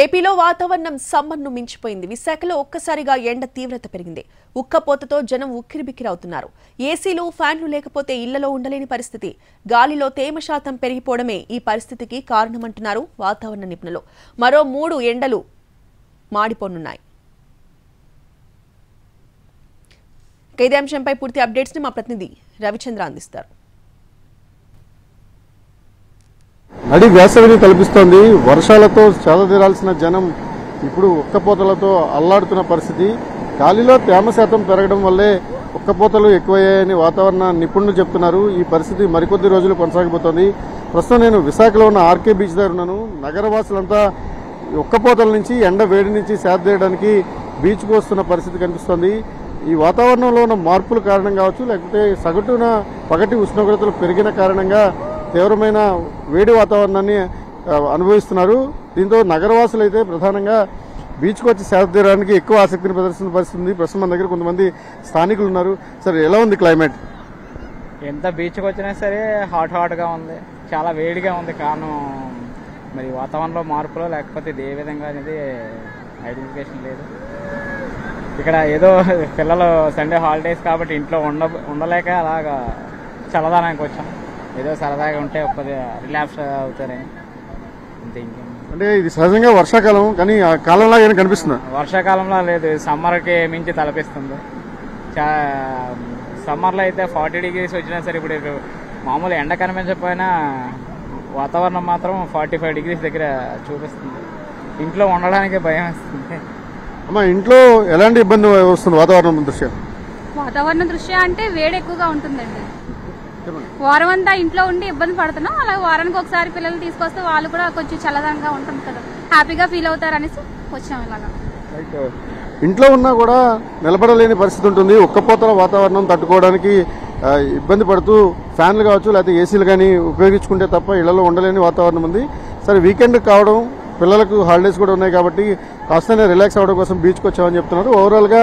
ఏపీలో వాతావరణం సమ్మర్ను మించిపోయింది. విశాఖలో ఒక్కసారిగా ఎండ తీవ్రత పెరిగింది. ఉక్కపోతతో జనం ఉక్కిరిబిక్కిరవుతున్నారు. ఏసీలు, ఫ్యాన్లు లేకపోతే ఇళ్లలో ఉండలేని పరిస్థితి. గాలిలో తేమ శాతం పెరిగిపోవడమే ఈ పరిస్థితికి కారణమంటున్నారు వాతావరణ నిపుణులు. మరో 3 ఎండలు మాడిపోనున్నాయి. ఇదే అంశంపై పూర్తి అప్డేట్స్ ని మా ప్రతినిధి రవిచంద్ర అందిస్తారు. నడి వేసవిని కల్పిస్తోంది. వర్షాలతో చాలదీరాల్సిన జనం ఇప్పుడు ఉక్కపోతలతో అల్లాడుతున్న పరిస్థితి. గాలిలో తేమ శాతం పెరగడం వల్లే ఉక్కపోతలు ఎక్కువయ్యాయని వాతావరణ నిపుణులు చెప్తున్నారు. ఈ పరిస్థితి మరికొద్ది రోజులు కొనసాగిపోతోంది. ప్రస్తుతం నేను విశాఖలో ఉన్న ఆర్కే బీచ్ దగ్గర ఉన్నాను. నగరవాసులంతా ఉక్కపోతల నుంచి, ఎండ వేడి నుంచి సేదతీయడానికి బీచ్కు వస్తున్న పరిస్థితి కనిపిస్తోంది. ఈ వాతావరణంలో ఉన్న మార్పుల కారణం కావచ్చు, లేకపోతే సగటున పగటి ఉష్ణోగ్రతలు పెరిగిన కారణంగా తీవ్రమైన వేడి వాతావరణాన్ని అనుభవిస్తున్నారు. దీంతో నగరవాసులు అయితే ప్రధానంగా బీచ్కు వచ్చి సేద తీయడానికి ఎక్కువ ఆసక్తిని ప్రదర్శిస్తున్న పరిస్థితి. ప్రస్తుతం మన దగ్గర కొంతమంది స్థానికులు ఉన్నారు. సార్, ఎలా ఉంది క్లైమేట్? ఎంత బీచ్కి వచ్చినా సరే హాట్గా ఉంది, చాలా వేడిగా ఉంది. కారణం మరి వాతావరణంలో మార్పులో, లేకపోతే ఇది ఏ విధంగా అనేది ఐడెంటిఫికేషన్ లేదు. ఇక్కడ ఏదో పిల్లలు సండే హాలిడేస్ కాబట్టి ఇంట్లో ఉండలేక అలాగా చల్లదానానికి వచ్చాం. ఏదో సరదాగా ఉంటే ఒక్కది రిలాక్స్ అవుతారని అంతే. ఇంకేం అంటే ఇది సహజంగా వర్షాకాలం, కానీ ఆ కాలంలో ఏమైనా కనిపిస్తుందా? వర్షాకాలంలో లేదు, సమ్మర్కి మించి తలపిస్తుంది. సమ్మర్లో అయితే 40 degrees వచ్చినా సరే ఇప్పుడు మామూలు ఎండ కనిపించకపోయినా వాతావరణం మాత్రం 45 degrees దగ్గర చూపిస్తుంది. ఇంట్లో ఉండడానికి భయం వేస్తుంది. అమ్మా, ఇంట్లో ఎలాంటి ఇబ్బంది వస్తుంది వాతావరణం దృష్ట్యా? వాతావరణం దృష్ట్యా అంటే వేడి ఎక్కువగా ఉంటుందండి. వారం అంతా ఇంట్లో ఉండి ఇబ్బంది పడుతున్నాం. అలాగే వారానికి ఒకసారి పిల్లలు తీసుకొస్తే వాళ్ళు కూడా కొంచెం చల్లదనంగా ఉంటుంది కదా, హ్యాపీగా ఫీల్ అవుతారు అనేసి వచ్చాం. ఇలాగా ఇంట్లో ఉన్నా కూడా నిలబడలేని పరిస్థితి ఉంటుంది. ఉక్కపోతల వాతావరణం తట్టుకోవడానికి ఇబ్బంది పడుతూ ఫ్యాన్లు కావచ్చు, లేకపోతే ఏసీలు కానీ ఉపయోగించుకుంటే తప్ప ఇళ్లలో ఉండలేని వాతావరణం ఉంది. సరే, వీకెండ్ కావడం, పిల్లలకు హాలిడేస్ కూడా ఉన్నాయి కాబట్టి కాస్తనే రిలాక్స్ అవ్వడం కోసం బీచ్కి వచ్చామని చెప్తున్నారు. ఓవరాల్గా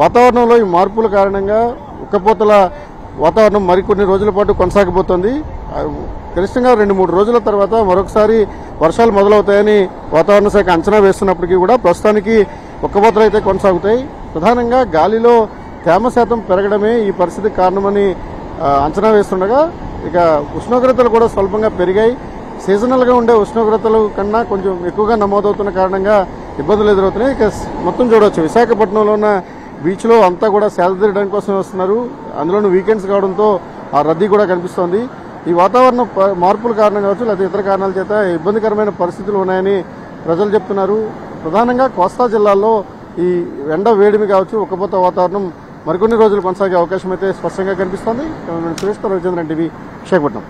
వాతావరణంలో ఈ మార్పుల కారణంగా ఉక్కపోతల వాతావరణం మరికొన్ని రోజుల పాటు కొనసాగిపోతుంది. గరిష్టంగా 2-3 రోజుల తర్వాత మరొకసారి వర్షాలు మొదలవుతాయని వాతావరణ శాఖ అంచనా వేస్తున్నప్పటికీ కూడా ప్రస్తుతానికి ఉక్కపోతలు అయితే కొనసాగుతాయి. ప్రధానంగా గాలిలో తేమ శాతం పెరగడమే ఈ పరిస్థితికి కారణమని అంచనా వేస్తుండగా, ఇక ఉష్ణోగ్రతలు కూడా స్వల్పంగా పెరిగాయి. సీజనల్గా ఉండే ఉష్ణోగ్రతలు కన్నా కొంచెం ఎక్కువగా నమోదవుతున్న కారణంగా ఇబ్బందులు ఎదురవుతున్నాయి. ఇక మొత్తం చూడవచ్చు, విశాఖపట్నంలో ఉన్న బీచ్లో అంతా కూడా సేద తీయడానికి కోసం వస్తున్నారు. అందులోనూ వీకెండ్స్ కావడంతో ఆ రద్దీ కూడా కనిపిస్తోంది. ఈ వాతావరణ మార్పుల కారణం కావచ్చు, లేదా ఇతర కారణాల చేత ఇబ్బందికరమైన పరిస్థితులు ఉన్నాయని ప్రజలు చెప్తున్నారు. ప్రధానంగా కోస్తా జిల్లాల్లో ఈ ఎండ వేడిమి కావచ్చు, ఉక్కపోత వాతావరణం మరికొన్ని రోజులు కొనసాగే అవకాశం అయితే స్పష్టంగా కనిపిస్తోంది. సురేష్, రవిచంద్రన్ టీవీ, విశాఖపట్నం.